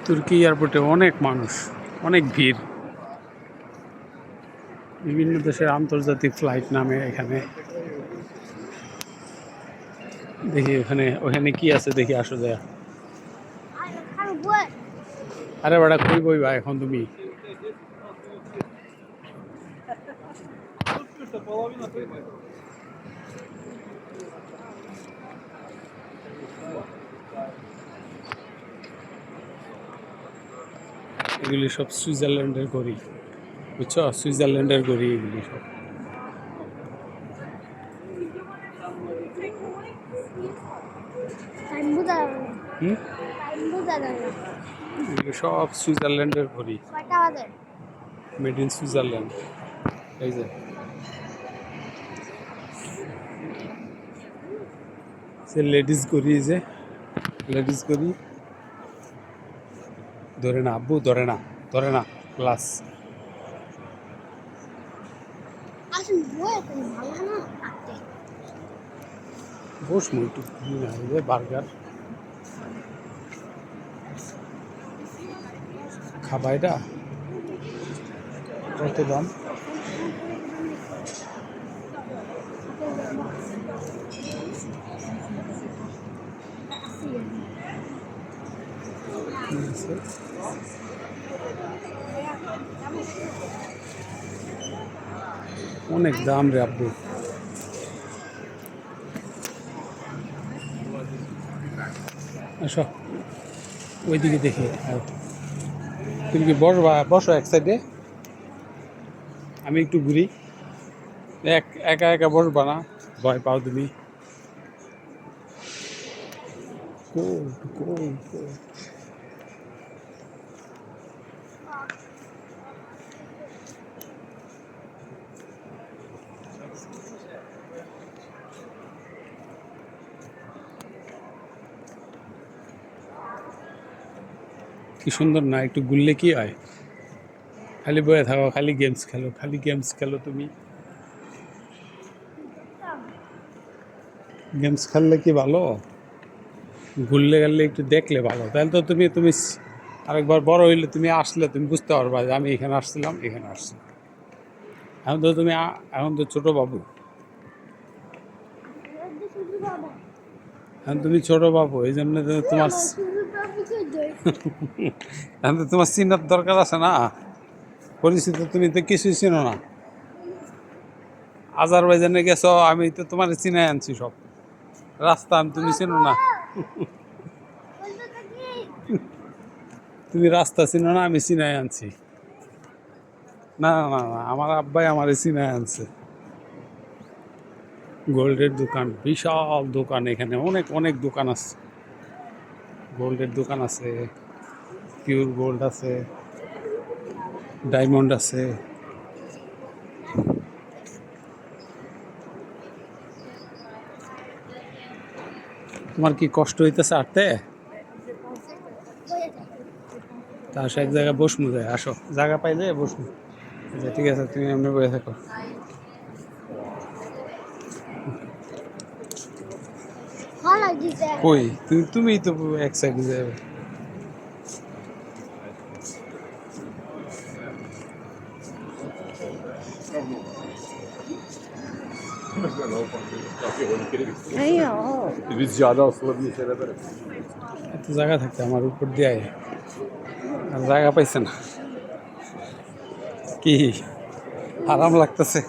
তুর্কি এয়ারপোর্টে অনেক মানুষ, অনেক ভিড়। বিভিন্ন দেশের আন্তর্জাতিক ফ্লাইট নামে এখানে। দেখি ওখানে কি আছে, দেখি আসো যায়। আরে বেটা কই বইবা এখন তুমি? এগুলি সব সুইজারল্যান্ডের ঘড়ি, বুঝছো? সুইজারল্যান্ডের ঘড়ি এগুলি সব। এগুলি সব সুইজারল্যান্ডের ঘড়ি, মেড ইন সুইজারল্যান্ড। এই যে লেডিস ঘড়ি, যে লেডিস ঘড়ি। ধরে না আব্বু, ধরে না, ধরে না ক্লাস। বস একটু বার্গার খাবা, এটা কত দাম? অনেক দাম রে আব্বু। আসো ওইদিকে দেখি। তুমি কি বসবা? বসো এক সাইডে, আমি একটু ঘুরি। একা একা বসবা না, ভয় পাও তুমি। কি সুন্দর না? একটু ঘুরলে কি হয়? খালি বয়ে থাকো, খালি গেমস খেলো, খালি গেমস খেলো। তুমি গেমস খেললে কি ভালো? ঘুরলে গেলে একটু দেখলে ভালো। তাহলে তো তুমি তুমি আরেকবার বড় হইলে তুমি আসলে তুমি বুঝতে পারবা যে আমি এখানে আসছিলাম, এখানে আসছি। এখন তো তুমি এখন তো ছোট বাবু, এখন তুমি ছোট বাবু, এই জন্য তোমার এখন তো তোমার চিনার দরকার আছে না? পরিচিত তুমি তো কিছুই চিনো না। আজারবাইজানে গেছো, আমি তো তোমার চিনাই আনছি সব রাস্তা, তুমি চিনো না। তুমি রাস্তা চিনো না, আমি চিনাই আনছি। না না না, আমার আব্বাই আমার চিনাই আনছে। গোল্ডের দোকান, বিশাল দোকান, এখানে অনেক অনেক দোকান আছে। গোল্ডের দোকান আছে, পিওর গোল্ড আছে, ডায়মন্ড আছে। তোমার কি কষ্ট হইতেছে আটতে? তা আসো এক জায়গায় বসমু, যায় আসো, জায়গা পাইলে বসমু। আচ্ছা ঠিক আছে, তুমি এমনি বসে থাকো। কই তুমি তো এক সাইডে যাবে। এত জায়গা থাকতে আমার উপর দিয়ে আর জায়গা পাইছে না, কি আরাম লাগতেছে।